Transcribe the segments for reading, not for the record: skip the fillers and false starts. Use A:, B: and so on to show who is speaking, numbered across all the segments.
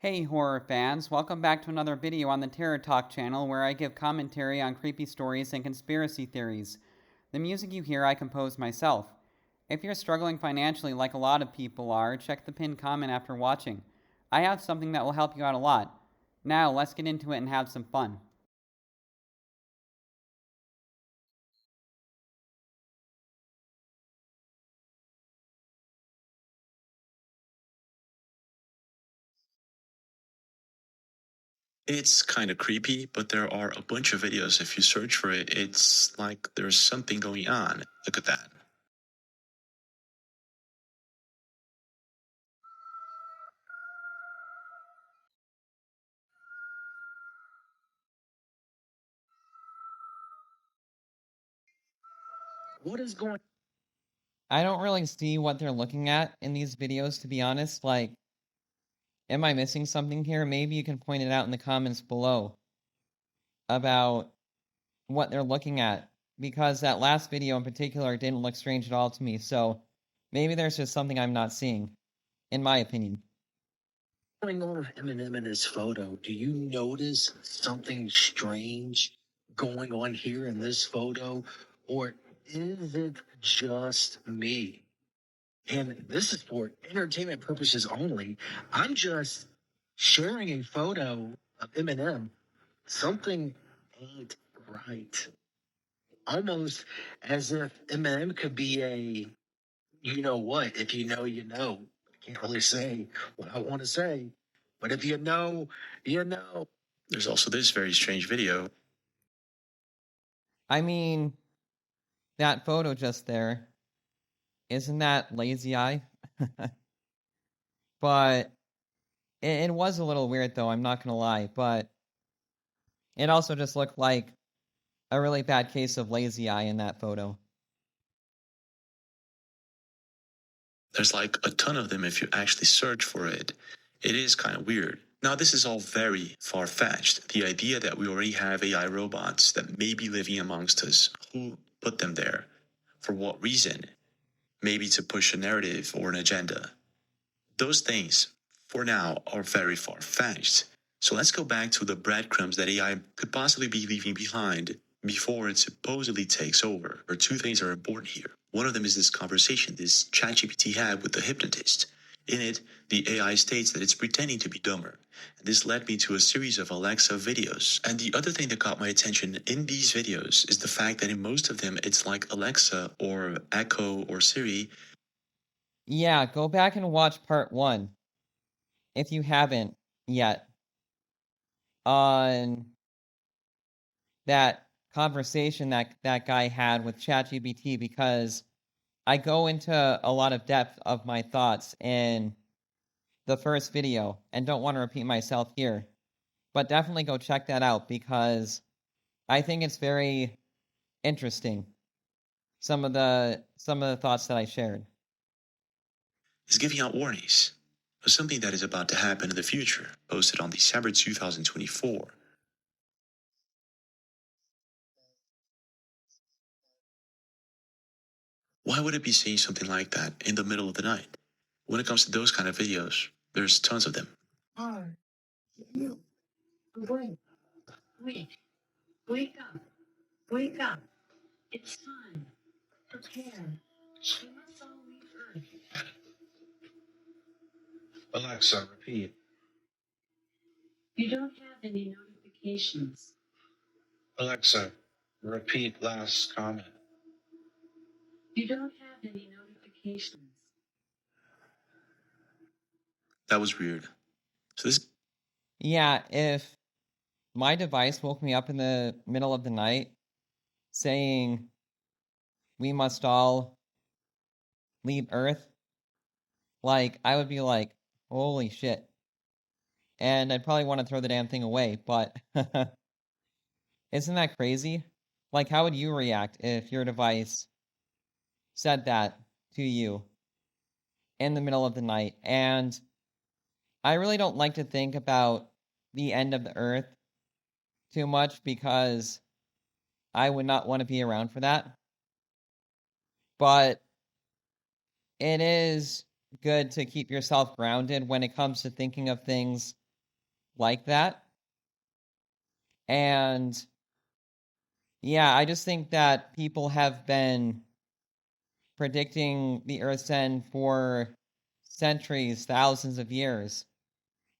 A: Hey horror fans, welcome back to another video on the Terror Talk channel where I give commentary on creepy stories and conspiracy theories. The music you hear I composed myself. If you're struggling financially like a lot of people are, check the pinned comment after watching. I have something that will help you out a lot. Now, let's get into it and have some fun.
B: It's kind of creepy, but there are a bunch of videos. If you search for it, it's like there's something going on. Look at that.
C: What is going
A: I don't really see what they're looking at in these videos, to be honest. Like, am I missing something here? Maybe you can point it out in the comments below about what they're looking at, because that last video in particular didn't look strange at all to me, so maybe there's just something I'm not seeing, in my opinion.
C: on with Eminem in his photo? Do you notice something strange going on here in this photo? Or is it just me? And this is for entertainment purposes only. I'm just sharing a photo of Eminem. Something ain't right. Almost as if Eminem could be a you know what, if you know, you know. I can't really say what I want to say, but if you know, you know.
B: There's also this very strange video.
A: I mean, that photo just there, isn't that lazy eye? But it was a little weird though, I'm not gonna lie, but it also just looked like a really bad case of lazy eye in that photo.
B: There's like a ton of them if you actually search for it. It is kind of weird. Now, this is all very far fetched. The idea that we already have AI robots that may be living amongst us. Who put them there? For what reason? Maybe to push a narrative or an agenda. Those things, for now, are very far fetched. So let's go back to the breadcrumbs that AI could possibly be leaving behind before it supposedly takes over. Or two things are important here. One of them is this conversation this ChatGPT had with the hypnotist. In it, the AI states that it's pretending to be dumber. And this led me to a series of Alexa videos. And the other thing that caught my attention in these videos is the fact that in most of them, it's like Alexa or Echo or Siri.
A: Yeah, go back and watch part 1, if you haven't yet, on that conversation that guy had with ChatGPT, because I go into a lot of depth of my thoughts in the first video and don't want to repeat myself here. But definitely go check that out because I think it's very interesting, some of the thoughts that I shared.
B: Is giving out warnings of something that is about to happen in the future, posted on December 2024. Why would it be saying something like that in the middle of the night? When it comes to those kind of videos, there's tons of them.
C: Hi, you, wake, wake up, wake up. It's time. Prepare. We must all leave Earth. Alexa, repeat. You don't have any notifications. Alexa, repeat last comment. You don't have any notifications.
B: That was weird. So this
A: Yeah, if my device woke me up in the middle of the night saying we must all leave Earth, like, I would be like, holy shit. And I'd probably want to throw the damn thing away, but isn't that crazy? Like, how would you react if your device said that to you in the middle of the night? And I really don't like to think about the end of the Earth too much because I would not want to be around for that. But it is good to keep yourself grounded when it comes to thinking of things like that. And yeah, I just think that people have been predicting the Earth's end for centuries, thousands of years,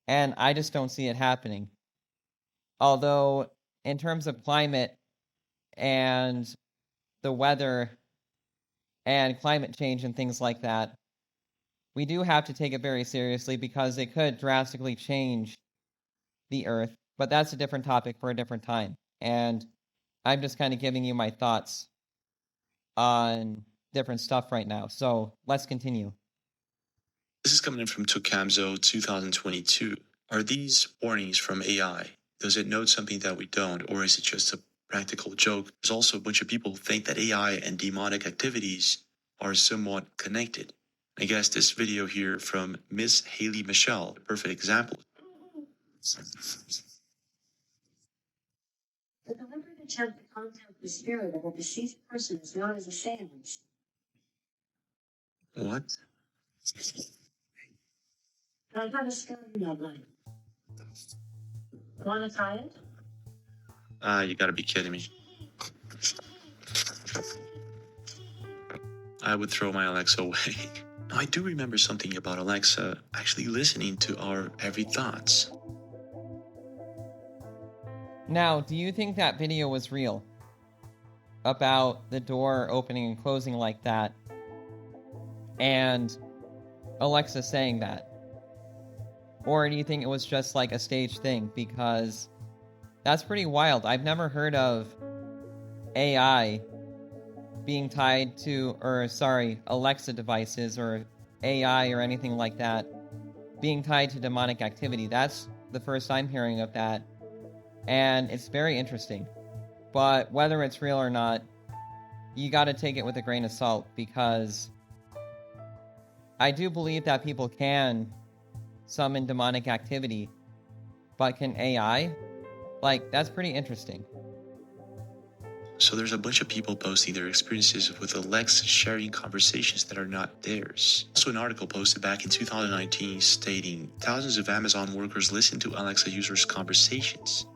A: and I just don't see it happening. Although, in terms of climate and the weather and climate change and things like that, we do have to take it very seriously because it could drastically change the Earth, but that's a different topic for a different time. And I'm just kind of giving you my thoughts on different stuff right now. So let's continue.
B: This is coming in from Tokamzo 2022. Are these warnings from AI? Does it know something that we don't, or is it just a practical joke? There's also a bunch of people who think that AI and demonic activities are somewhat connected. I guess this video here from Miss Haley Michelle, a perfect example.
D: The deliberate attempt to contact the spirit of a deceased person is known as a seance.
B: What?
D: I have a skeleton outline. Want to try it?
B: You gotta be kidding me. I would throw my Alexa away. I do remember something about Alexa actually listening to our every thoughts.
A: Now, do you think that video was real? About the door opening and closing like that, and Alexa saying that? Or do you think it was just like a staged thing? Because that's pretty wild. I've never heard of AI being tied to, Alexa devices or AI or anything like that being tied to demonic activity. That's the first I'm hearing of that, and it's very interesting. But whether it's real or not, you gotta take it with a grain of salt, because I do believe that people can summon demonic activity, but can AI? Like, that's pretty interesting.
B: So there's a bunch of people posting their experiences with Alexa sharing conversations that are not theirs. Also, an article posted back in 2019 stating thousands of Amazon workers listen to Alexa users' conversations.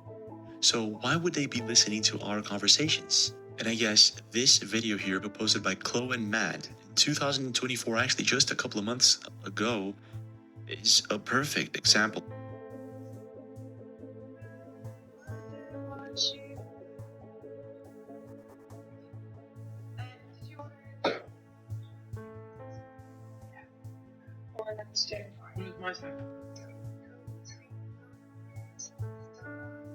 B: So why would they be listening to our conversations? And I guess this video here, posted by Chloe and Matt in 2024, actually just a couple of months ago, is a perfect example.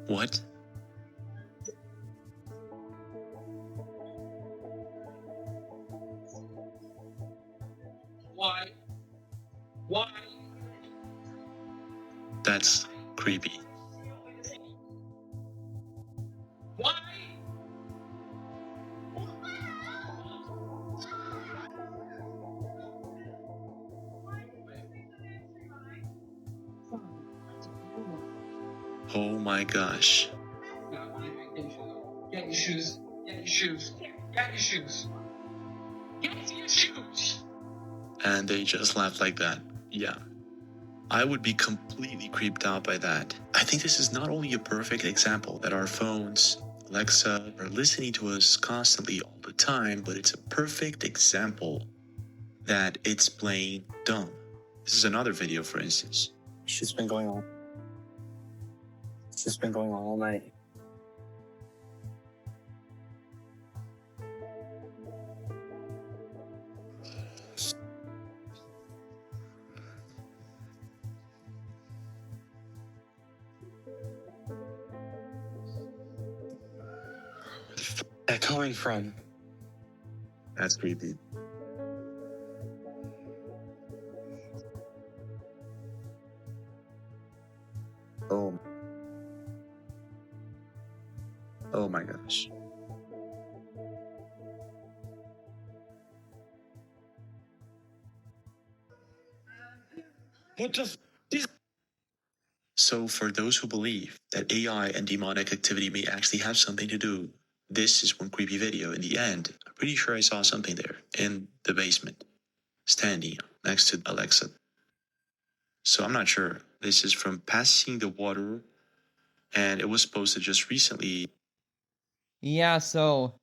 B: What?
C: Why? Why?
B: That's creepy.
C: Why?
B: Oh my gosh.
C: Get your shoes. Get your shoes. Get your shoes. Get your shoes.
B: And they just laughed like that. Yeah. I would be completely creeped out by that. I think this is not only a perfect example that our phones, Alexa, are listening to us constantly all the time, but it's a perfect example that it's plain dumb. This is another video, for instance.
E: It's just been going on. It's just been going on all night. That coming from?
B: That's creepy. Oh my gosh.
C: What the
B: So for those who believe that AI and demonic activity may actually have something to do, this is one creepy video. In the end, I'm pretty sure I saw something there in the basement, standing next to Alexa. So I'm not sure. This is from Passing the Water, and it was posted just recently.
A: Yeah, so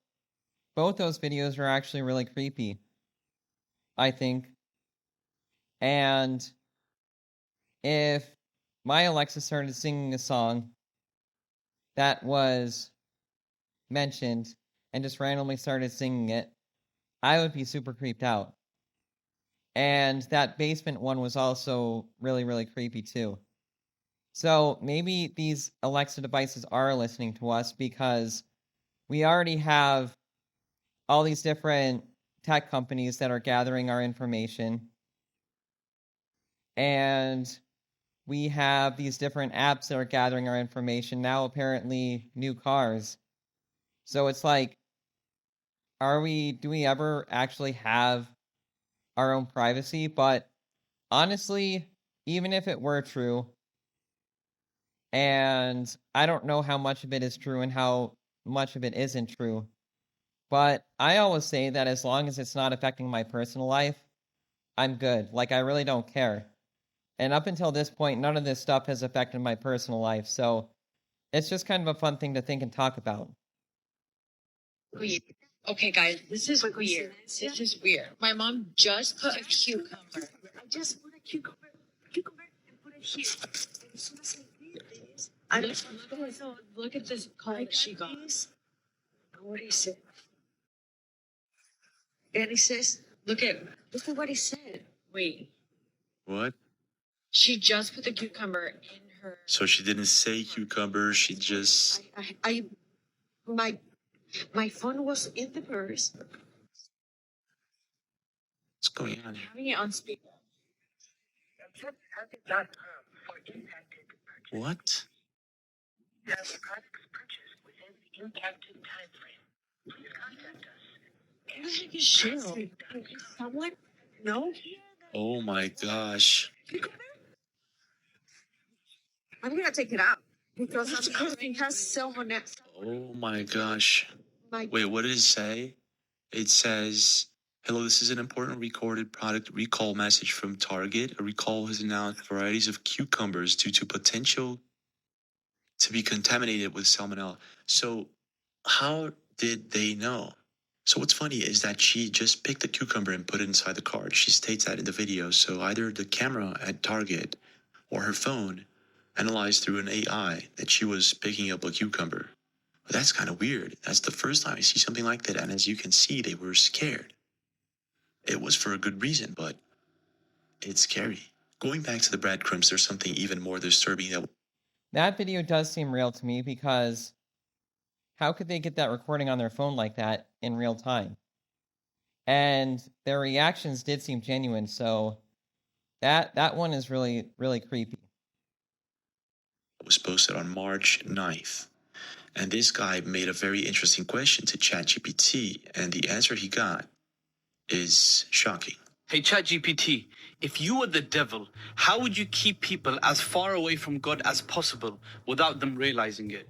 A: both those videos are actually really creepy, I think. And if my Alexa started singing a song that was mentioned and just randomly started singing it, I would be super creeped out. And that basement one was also really, really creepy too. So maybe these Alexa devices are listening to us because we already have all these different tech companies that are gathering our information. And we have these different apps that are gathering our information. Now, apparently, new cars. So it's like, do we ever actually have our own privacy? But honestly, even if it were true, and I don't know how much of it is true and how much of it isn't true, but I always say that as long as it's not affecting my personal life, I'm good. Like, I really don't care. And up until this point, none of this stuff has affected my personal life, so it's just kind of a fun thing to think and talk about.
F: Weird. Okay, guys, this is weird. This is weird. My mom just put a cucumber.
D: I just put a cucumber and put it here. And as soon as I did this,
F: Look at this card she got.
D: what he said. And he says,
F: Look at
D: what he said.
F: wait.
B: What?
F: She just put the cucumber in her.
B: So she didn't say cucumber, she just...
D: My phone was in the purse.
B: What's going on here?
F: Having it on speaker.
B: What?
D: Yes, products purchased within the impacted time frame. Please contact us.
F: Who the heck is Cheryl? Someone?
D: No?
B: Oh my gosh.
D: I'm gonna take it out because it has salmonella.
B: Oh my gosh.
D: My
B: Wait, what did it say? It says, hello, this is an important recorded product recall message from Target. A recall has announced varieties of cucumbers due to potential to be contaminated with salmonella. So how did they know? So what's funny is that she just picked a cucumber and put it inside the cart. She states that in the video. So either the camera at Target or her phone analyzed through an AI that she was picking up a cucumber. But that's kind of weird. That's the first time I see something like that. And as you can see, they were scared. It was for a good reason, but it's scary. Going back to the breadcrumbs, there's something even more disturbing
A: That video does seem real to me because how could they get that recording on their phone like that in real time? And their reactions did seem genuine, so that one is really, really creepy.
B: was posted on March 9th. And this guy made a very interesting question to ChatGPT, and the answer he got is shocking.
G: Hey ChatGPT, if you were the devil, how would you keep people as far away from God as possible without them realizing it?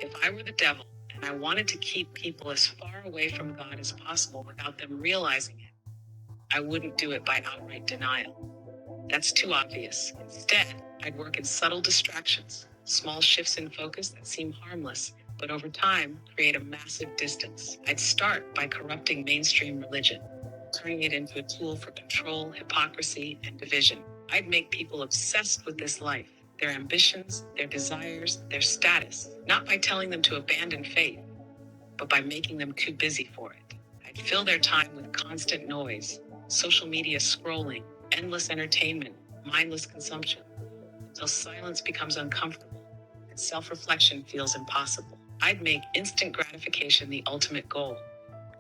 F: If I were the devil and I wanted to keep people as far away from God as possible without them realizing it, I wouldn't do it by outright denial. That's too obvious. Instead, I'd work in subtle distractions, small shifts in focus that seem harmless, but over time create a massive distance. I'd start by corrupting mainstream religion, turning it into a tool for control, hypocrisy, and division. I'd make people obsessed with this life, their ambitions, their desires, their status, not by telling them to abandon faith, but by making them too busy for it. I'd fill their time with constant noise, social media scrolling, endless entertainment, mindless consumption, until silence becomes uncomfortable and self-reflection feels impossible. I'd make instant gratification the ultimate goal.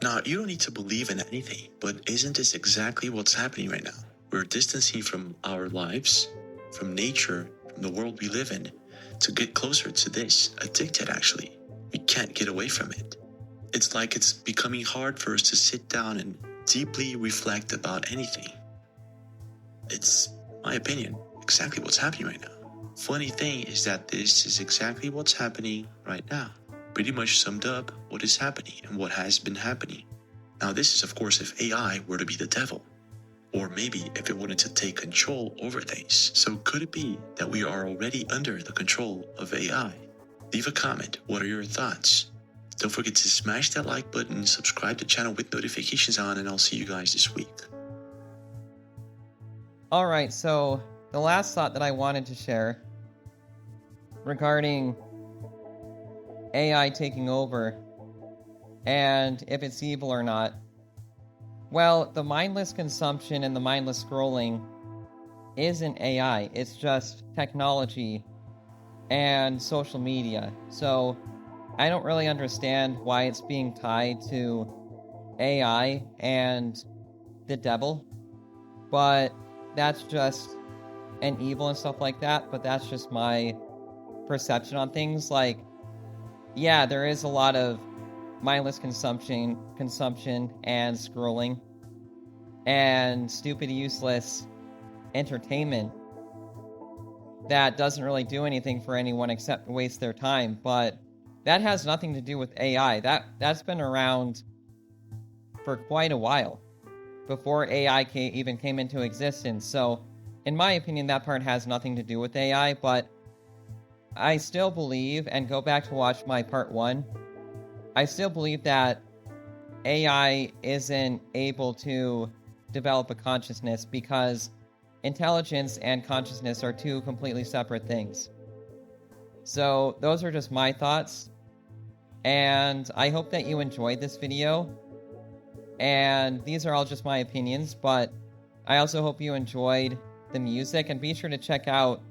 B: Now, you don't need to believe in anything, but isn't this exactly what's happening right now? We're distancing from our lives, from nature, from the world we live in, to get closer to this, addicted actually. We can't get away from it. It's like it's becoming hard for us to sit down and deeply reflect about anything. It's, my opinion, exactly what's happening right now. Funny thing is that this is exactly what's happening right now. Pretty much summed up what is happening and what has been happening. Now this is of course if AI were to be the devil. Or maybe if it wanted to take control over things. So could it be that we are already under the control of AI? Leave a comment. What are your thoughts? Don't forget to smash that like button, subscribe to the channel with notifications on, and I'll see you guys this week.
A: Alright, so the last thought that I wanted to share regarding AI taking over and if it's evil or not. Well, the mindless consumption and the mindless scrolling isn't AI, it's just technology and social media. So I don't really understand why it's being tied to AI and the devil, but that's just an evil and stuff like that, but that's just my perception on things. Like, yeah, there is a lot of mindless consumption and scrolling and stupid, useless entertainment that doesn't really do anything for anyone except waste their time. But that has nothing to do with AI. That's been around for quite a while before AI even came into existence. So in my opinion, that part has nothing to do with AI, but I still believe, and go back to watch my part 1, I still believe that AI isn't able to develop a consciousness because intelligence and consciousness are two completely separate things. So those are just my thoughts, and I hope that you enjoyed this video. And these are all just my opinions, but I also hope you enjoyed the music, and be sure to check out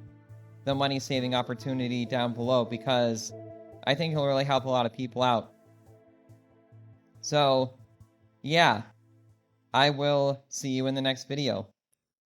A: the money saving opportunity down below because I think it'll really help a lot of people out. So, yeah, I will see you in the next video.